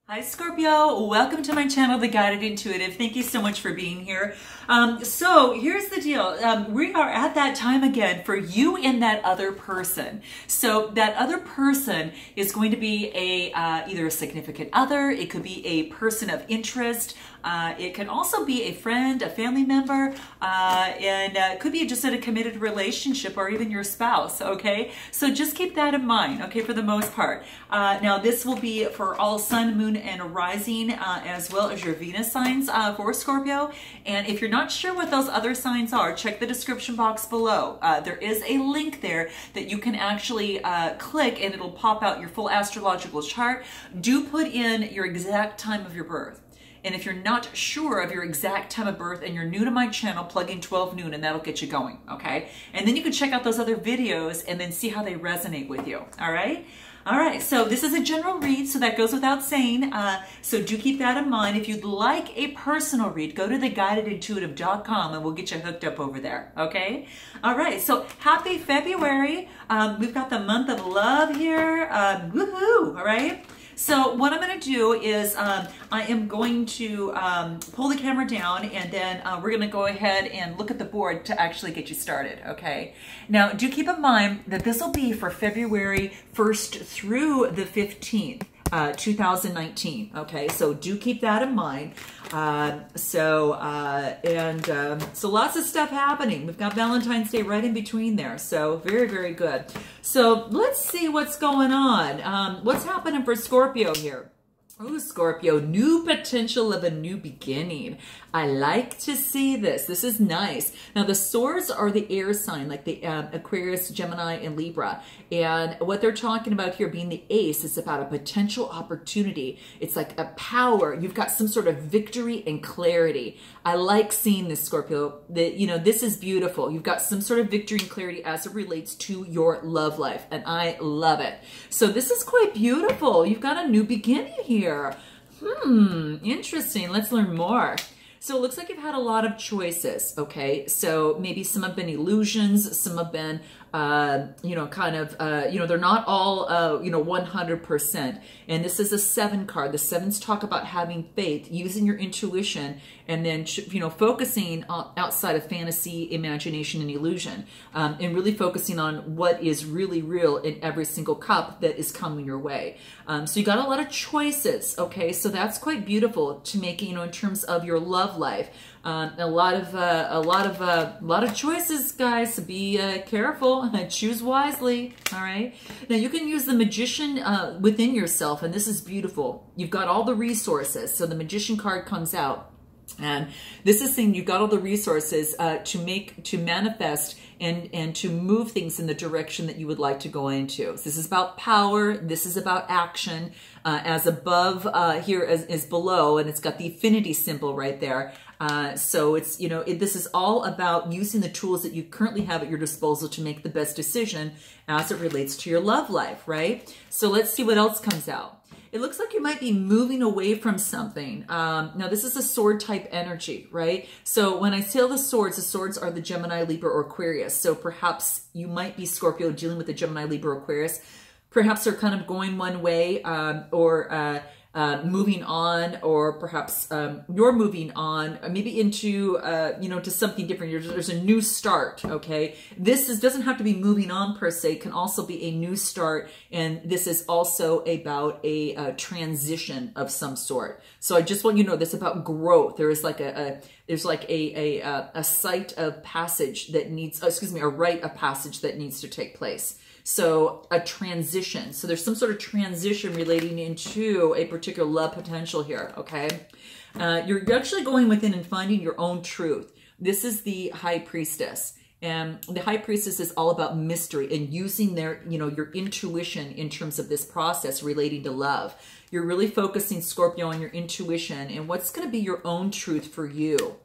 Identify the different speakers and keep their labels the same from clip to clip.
Speaker 1: Hi Scorpio, welcome to my channel, The Guided Intuitive. Thank you so much for being here. So here's the deal. We are at that time again for you and that other person. So that other person is going to be either a significant other, it could be a person of interest, it can also be a friend, a family member, and it could be just in a committed relationship or even your spouse, okay? So just keep that in mind, okay, for the most part. Now this will be for all sun, moon, and rising, as well as your Venus signs for Scorpio. And if you're not sure what those other signs are, check the description box below. There is a link there that you can actually click and it'll pop out your full astrological chart. Do put in your exact time of your birth. And if you're not sure of your exact time of birth and you're new to my channel, plug in 12 noon and that'll get you going, okay? And then you can check out those other videos and then see how they resonate with you, all right? All right, so this is a general read, so that goes without saying. So do keep that in mind. If you'd like a personal read, go to theguidedintuitive.com and we'll get you hooked up over there, okay? All right, so happy February. We've got the month of love here. Woohoo, all right? So what I'm going to do is I am going to pull the camera down and then we're going to go ahead and look at the board to actually get you started, okay? Now, do keep in mind that this will be for February 1st through the 15th. 2019, okay? So do keep that in mind. So lots of stuff happening. We've got Valentine's Day right in between there. So very, very good. So let's see what's going on. What's happening for Scorpio here? Oh, Scorpio, new potential of a new beginning. I like to see this. This is nice. Now, the swords are the air sign, like the Aquarius, Gemini, and Libra. And what they're talking about here being the ace is about a potential opportunity. It's like a power. You've got some sort of victory and clarity. I like seeing this, Scorpio. This is beautiful. You've got some sort of victory and clarity as it relates to your love life. And I love it. So this is quite beautiful. You've got a new beginning here. Interesting. Let's learn more. So it looks like you've had a lot of choices, okay? So maybe some have been illusions, some have been, they're not all, 100%. And this is a 7 card. The 7s talk about having faith, using your intuition, and then, focusing outside of fantasy, imagination, and illusion, and really focusing on what is really real in every single cup that is coming your way. So you got a lot of choices, okay? So that's quite beautiful to make, in terms of your love life. A lot of choices, guys. So be careful. Choose wisely. All right. Now you can use the Magician within yourself, and this is beautiful. You've got all the resources. So the Magician card comes out. And this is saying you've got all the resources to manifest and to move things in the direction that you would like to go into. So this is about power. This is about action. As above, here is below, and it's got the infinity symbol right there. So it's, this is all about using the tools that you currently have at your disposal to make the best decision as it relates to your love life, right? So let's see what else comes out. It looks like you might be moving away from something. Now, this is a sword type energy, right? So when I say the swords are the Gemini, Libra, or Aquarius. So perhaps you might be Scorpio dealing with the Gemini, Libra, Aquarius. Perhaps they're kind of going one way or moving on, or perhaps you're moving on, maybe into, to something different. There's a new start, okay? This doesn't have to be moving on per se. It can also be a new start, and this is also about a transition of some sort. So I just want you to know this about growth. There is like a site of passage that needs, a rite of passage that needs to take place. So a transition. So there's some sort of transition relating into a particular love potential here, okay? You're actually going within and finding your own truth. This is the High Priestess. And the High Priestess is all about mystery and using your intuition in terms of this process relating to love. You're really focusing, Scorpio, on your intuition and what's going to be your own truth for you.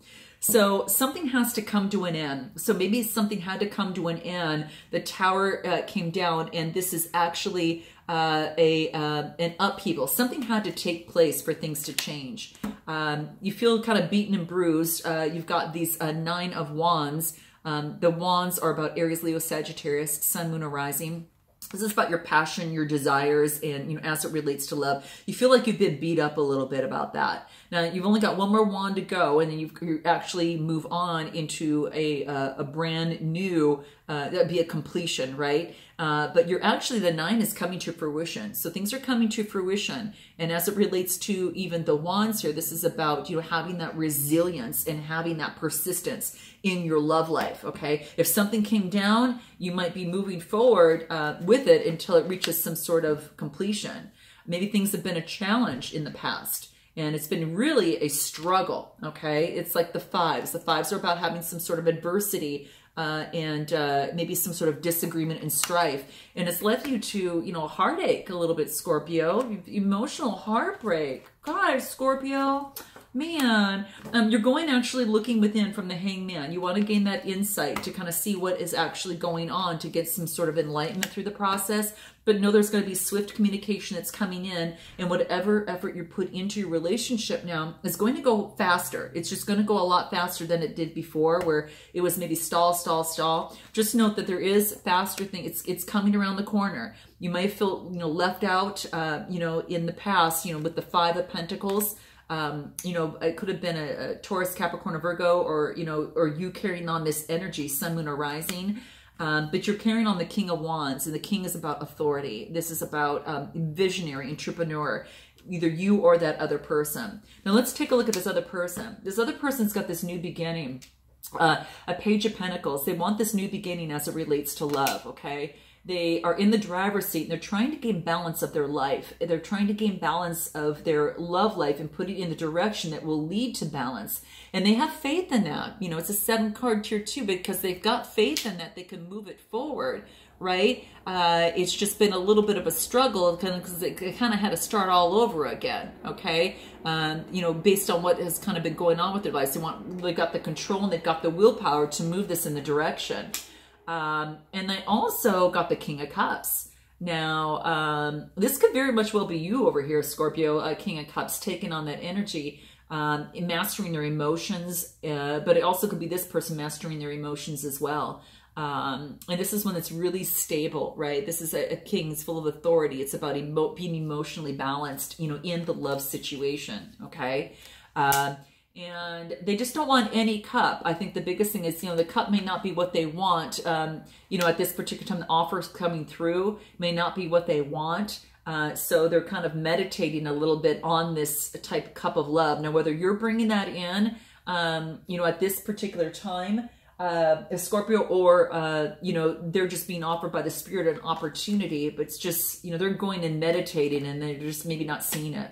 Speaker 1: So something has to come to an end. So maybe something had to come to an end. The tower came down, and this is actually an upheaval. Something had to take place for things to change. You feel kind of beaten and bruised. You've got these 9 of Wands. The Wands are about Aries, Leo, Sagittarius, Sun, Moon, or Rising. This is about your passion, your desires, and, you know, as it relates to love. You feel like you've been beat up a little bit about that. Now, you've only got one more wand to go, and then you actually move on into a brand new, that'd be a completion, right? But you're actually, the 9 is coming to fruition. So things are coming to fruition. And as it relates to even the wands here, this is about, you know, having that resilience and having that persistence in your love life, okay? If something came down, you might be moving forward with it until it reaches some sort of completion. Maybe things have been a challenge in the past, and it's been really a struggle, okay? It's like the 5s. The 5s are about having some sort of adversity and maybe some sort of disagreement and strife. And it's led you to, you know, heartache a little bit, Scorpio. Emotional heartbreak. God, Scorpio. Man, you're going actually looking within from the Hangman. You want to gain that insight to kind of see what is actually going on, to get some sort of enlightenment through the process. But know there's going to be swift communication that's coming in, and whatever effort you put into your relationship now is going to go faster. It's just going to go a lot faster than it did before, where it was maybe stall, stall, stall. Just note that there is faster thing. It's coming around the corner. You might feel, you know, left out, you know, in the past, you know, with the 5 of Pentacles. You know, it could have been a Taurus, Capricorn, or Virgo, or, you know, or you carrying on this energy, Sun, Moon, or Rising. But you're carrying on the King of Wands, and the King is about authority. This is about visionary, entrepreneur, either you or that other person. Now let's take a look at this other person. This other person's got this new beginning, a Page of Pentacles. They want this new beginning as it relates to love, okay? They are in the driver's seat, and they're trying to gain balance of their life. They're trying to gain balance of their love life and put it in the direction that will lead to balance. And they have faith in that. You know, it's a 7 card tier 2 because they've got faith in that they can move it forward, right? It's just been a little bit of a struggle because they kind of had to start all over again, okay? You know, based on what has kind of been going on with their lives. They got the control and they've got the willpower to move this in the direction. And they also got the King of Cups. Now, this could very much well be you over here, Scorpio, King of Cups, taking on that energy, mastering their emotions, but it also could be this person mastering their emotions as well. And this is one that's really stable, right? This is a king. It's full of authority. It's about being emotionally balanced, you know, in the love situation, okay? And they just don't want any cup. I think the biggest thing is, you know, the cup may not be what they want. You know, at this particular time, the offers coming through may not be what they want. So they're kind of meditating a little bit on this type of cup of love. Now, whether you're bringing that in, you know, at this particular time, a Scorpio, or, you know, they're just being offered by the Spirit an opportunity, but it's just, you know, they're going and meditating and they're just maybe not seeing it.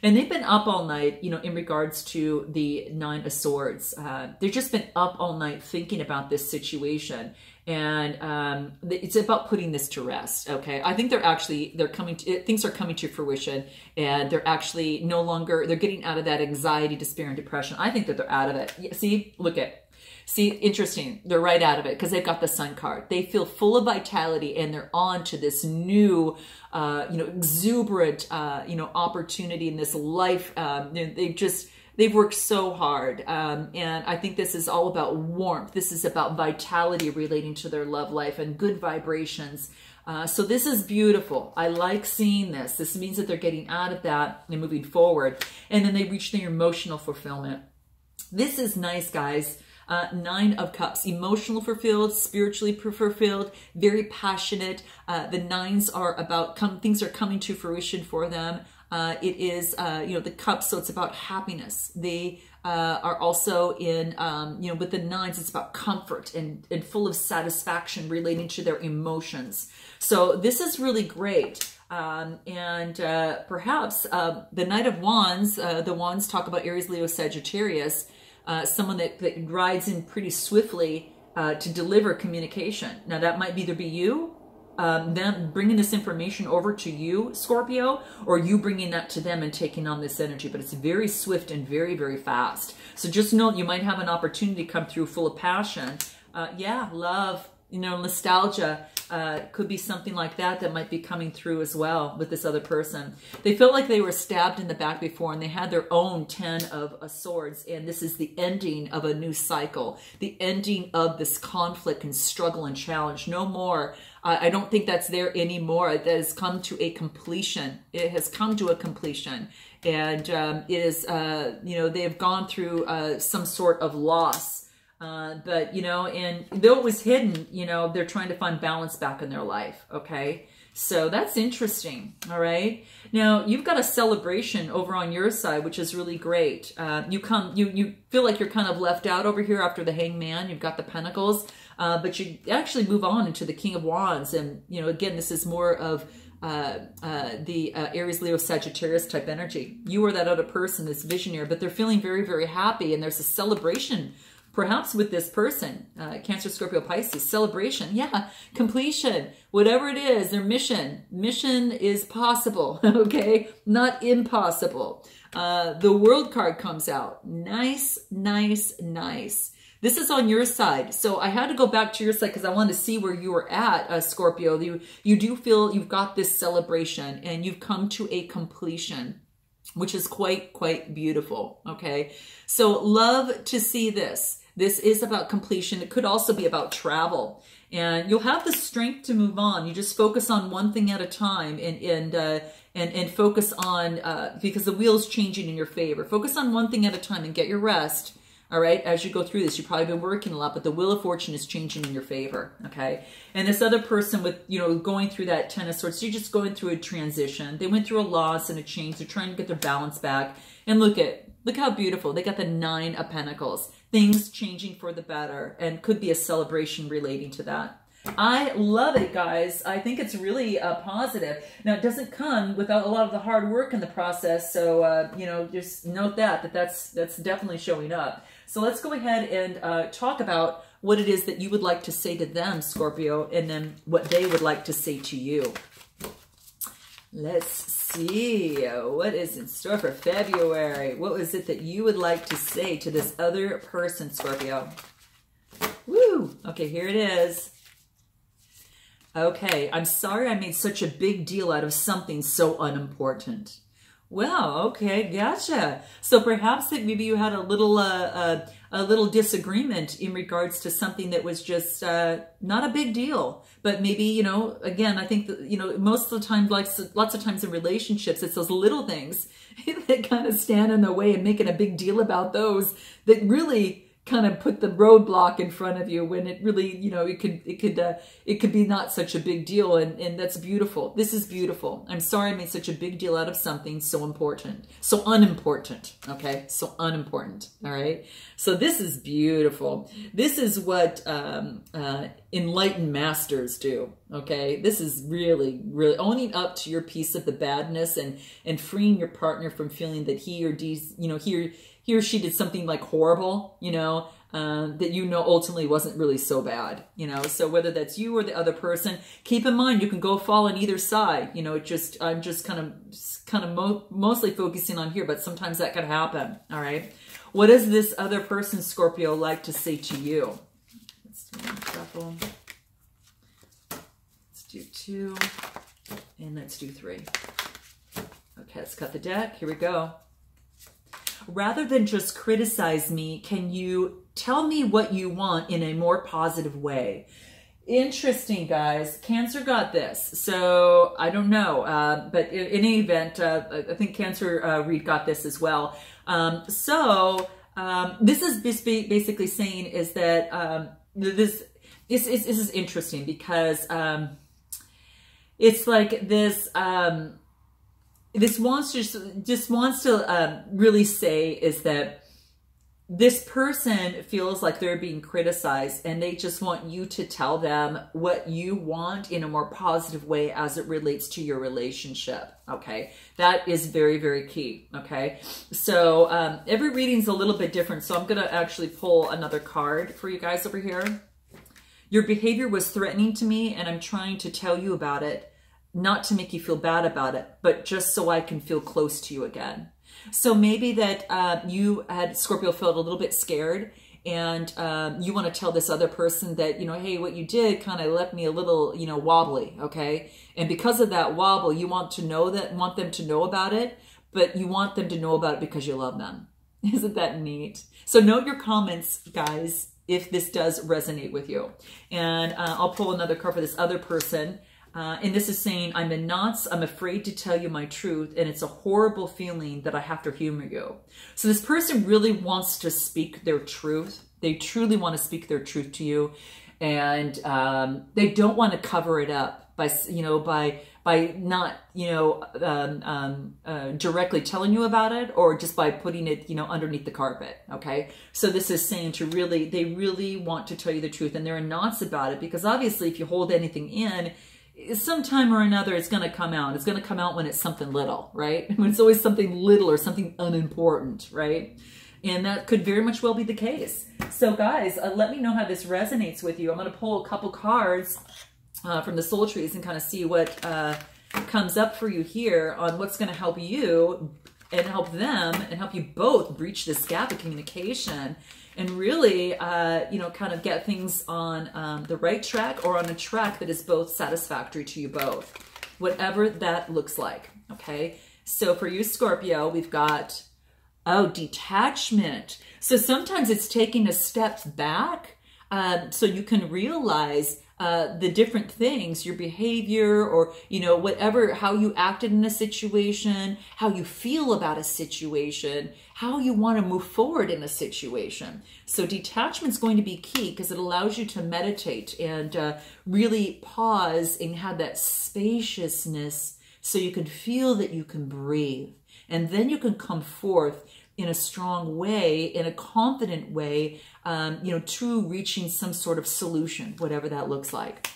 Speaker 1: And they've been up all night, you know, in regards to the 9 of Swords. They've just been up all night thinking about this situation. And it's about putting this to rest, okay? I think things are coming to fruition, and they're actually no longer, they're getting out of that anxiety, despair, and depression. I think that they're out of it. See, look at, see, interesting. They're right out of it because they've got the Sun card. They feel full of vitality, and they're on to this new, you know, exuberant, you know, opportunity in this life. They've worked so hard. And I think this is all about warmth. This is about vitality relating to their love life and good vibrations. So this is beautiful. I like seeing this. This means that they're getting out of that and moving forward. And then they reach their emotional fulfillment. This is nice, guys. 9 of Cups, emotional fulfilled, spiritually fulfilled, very passionate. The 9s are about, things are coming to fruition for them. It is, you know, the Cups, so it's about happiness. They are also in, you know, with the 9s, it's about comfort and full of satisfaction relating to their emotions. So this is really great. Perhaps the Knight of Wands, the Wands talk about Aries, Leo, Sagittarius, someone that rides in pretty swiftly to deliver communication. Now that might either be you, them bringing this information over to you, Scorpio, or you bringing that to them and taking on this energy. But it's very swift and very, very fast. So just know you might have an opportunity come through full of passion. Yeah, love, you know, nostalgia. Could be something like that might be coming through as well with this other person. They felt like they were stabbed in the back before, and they had their own 10 of Swords, and this is the ending of a new cycle, the ending of this conflict and struggle and challenge. No more I don't think that's there anymore. That has come to a completion. It has come to a completion. And it is, you know, they have gone through some sort of loss. But, you know, and though it was hidden, you know, they're trying to find balance back in their life. Okay. So that's interesting. All right. Now you've got a celebration over on your side, which is really great. You feel like you're kind of left out over here after the Hangman. You've got the Pentacles, but you actually move on into the King of Wands. And, you know, again, this is more of the Aries, Leo, Sagittarius type energy. You are that other person, this visionary, but they're feeling very, very happy. And there's a celebration perhaps with this person, Cancer, Scorpio, Pisces, celebration. Yeah, completion, whatever it is, their mission is possible, okay? Not impossible. The World card comes out. Nice, nice, nice. This is on your side. So I had to go back to your side because I wanted to see where you were at, Scorpio. You do feel you've got this celebration and you've come to a completion, which is quite beautiful, okay? So love to see this. This is about completion. It could also be about travel. And you'll have the strength to move on. You just focus on one thing at a time and focus on, because the wheel's changing in your favor. Focus on one thing at a time and get your rest. All right, as you go through this, you've probably been working a lot, but the Wheel of Fortune is changing in your favor, okay? And this other person with, you know, going through that Ten of Swords, you're just going through a transition. They went through a loss and a change. They're trying to get their balance back. And look how beautiful. They got the Nine of Pentacles. Things changing for the better, and could be a celebration relating to that. I love it, guys. I think it's really positive. Now, it doesn't come without a lot of the hard work in the process, so, you know, just note that's definitely showing up. So let's go ahead and talk about what it is that you would like to say to them, Scorpio, and then what they would like to say to you. Let's see what is in store for February. What was it that you would like to say to this other person, Scorpio? Woo! Okay, here it is. Okay, I'm sorry I made such a big deal out of something so unimportant. Well, okay, gotcha. So perhaps that maybe you had a little disagreement in regards to something that was just not a big deal. But maybe, you know, again, I think that, you know, most of the time, like lots of times in relationships, it's those little things that kind of stand in the way, and making a big deal about those that really kind of put the roadblock in front of you, when it really, you know, it could be not such a big deal. And that's beautiful. This is beautiful. I'm sorry I made such a big deal out of something so important, so unimportant. Okay. So unimportant. All right. So this is beautiful. This is what, enlightened masters do. Okay. This is really, really owning up to your piece of the badness, and freeing your partner from feeling that he or she did something like horrible, you know, that, you know, ultimately wasn't really so bad, you know. So whether that's you or the other person, keep in mind, you can go fall on either side, you know. I'm just kind of mostly focusing on here, but sometimes that could happen. All right. What does this other person, Scorpio, like to say to you? Let's do one shuffle. Let's do 2, and let's do 3. Okay, let's cut the deck. Here we go. Rather than just criticize me, can you tell me what you want in a more positive way? Interesting, guys. Cancer got this. So I don't know. But in any event, I think Cancer read got this as well. This is basically saying is that this is interesting, because it's like this... This just wants to really say is that this person feels like they're being criticized, and they just want you to tell them what you want in a more positive way as it relates to your relationship. Okay, that is very, very key. Okay, so every reading's a little bit different, so I'm going to actually pull another card for you guys over here. Your behavior was threatening to me, and I'm trying to tell you about it. Not to make you feel bad about it, but just so I can feel close to you again. So maybe that you had, Scorpio, felt a little bit scared, and you want to tell this other person that, you know, hey, what you did kind of left me a little, you know, wobbly, okay? And because of that wobble, you want them to know about it, but you want them to know about it because you love them. Isn't that neat? So note your comments, guys, if this does resonate with you. And I'll pull another card for this other person. And this is saying, I'm in knots, I'm afraid to tell you my truth, and it's a horrible feeling that I have to humor you. So this person really wants to speak their truth. They truly want to speak their truth to you. And they don't want to cover it up by, you know, by not, you know, directly telling you about it, or just by putting it, you know, underneath the carpet. Okay. So this is saying to really, they really want to tell you the truth, and they're in knots about it, because obviously if you hold anything in, sometime or another, it's going to come out. It's going to come out when it's something little, right? When it's always something little or something unimportant, right? And that could very much well be the case. So guys, let me know how this resonates with you. I'm going to pull a couple cards from the soul trees and kind of see what comes up for you here on what's going to help you and help them and help you both breach this gap of communication and really, you know, kind of get things on the right track, or on a track that is both satisfactory to you both, whatever that looks like, okay? So for you, Scorpio, we've got, oh, detachment. So sometimes it's taking a step back so you can realize the different things, your behavior, or, you know, whatever, how you acted in a situation, how you feel about a situation, how you want to move forward in a situation. So detachment is going to be key, because it allows you to meditate and really pause and have that spaciousness, so you can feel that you can breathe. And then you can come forth in a strong way, in a confident way, you know, to reaching some sort of solution, whatever that looks like.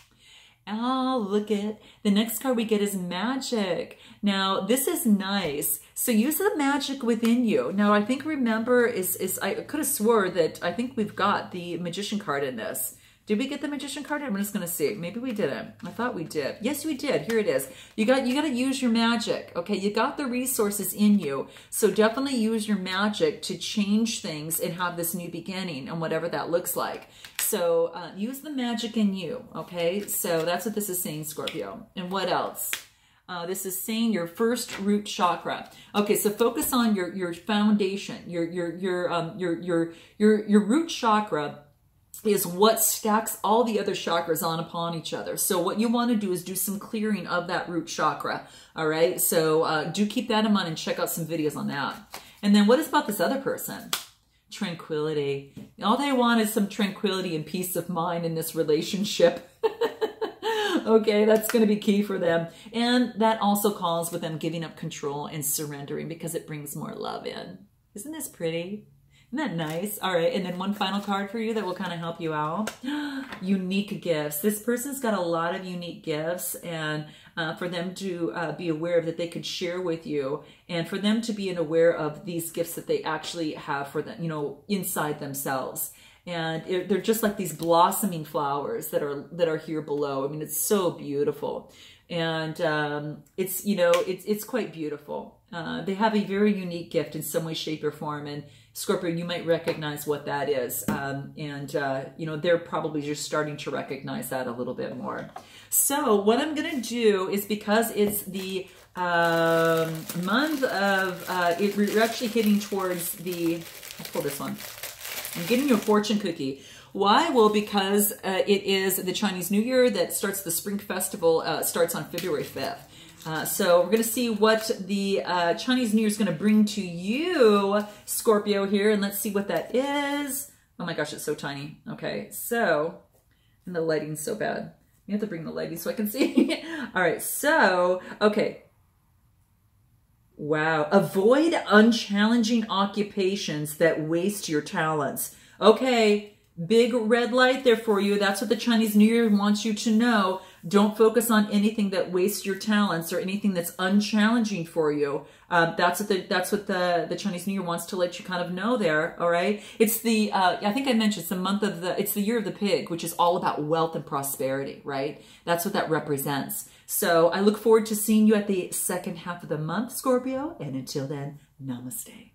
Speaker 1: Oh, look at the next card we get is magic. Now, this is nice. So use the magic within you. Now, I think, remember, I could have swore that I think we've got the magician card in this. Did we get the magician card? I'm just going to see. Maybe we didn't. I thought we did. Yes, we did. Here it is. You got to use your magic. Okay, you got the resources in you. So definitely use your magic to change things and have this new beginning, and whatever that looks like. So use the magic in you. Okay, so that's what this is saying, Scorpio. And what else? This is saying your first root chakra. Okay, so focus on your foundation, your root chakra is what stacks all the other chakras on upon each other. So what you want to do is do some clearing of that root chakra. All right. So do keep that in mind and check out some videos on that. And then what is about this other person? Tranquility. All they want is some tranquility and peace of mind in this relationship. Okay, that's going to be key for them. And that also calls with them giving up control and surrendering, because it brings more love in. Isn't this pretty? Isn't that nice? All right, and then one final card for you that will kind of help you out. Unique gifts. This person's got a lot of unique gifts, and for them to be aware of that they could share with you, and for them to be aware of these gifts that they actually have for them, you know, inside themselves. And they're just like these blossoming flowers that are here below. I mean, it's so beautiful. And it's, you know, it's quite beautiful. They have a very unique gift in some way, shape, or form. And Scorpio, you might recognize what that is. You know, they're probably just starting to recognize that a little bit more. So what I'm going to do is, because it's the month of, we're actually hitting towards the, I'll pull this one. I'm getting you a fortune cookie. Why? Well, because it is the Chinese New Year that starts the Spring Festival, starts on February 5th. So we're going to see what the Chinese New Year is going to bring to you, Scorpio, here. And let's see what that is. Oh my gosh, it's so tiny. Okay, so, and the lighting's so bad. You have to bring the lighting so I can see. All right, so, okay. Wow. Avoid unchallenging occupations that waste your talents. Okay. Big red light there for you. That's what the Chinese New Year wants you to know. Don't focus on anything that wastes your talents or anything that's unchallenging for you. That's what the Chinese New Year wants to let you kind of know there. All right. It's the, I think I mentioned, it's the month of it's the year of the pig, which is all about wealth and prosperity, right? That's what that represents. So I look forward to seeing you at the second half of the month, Scorpio. And until then, namaste.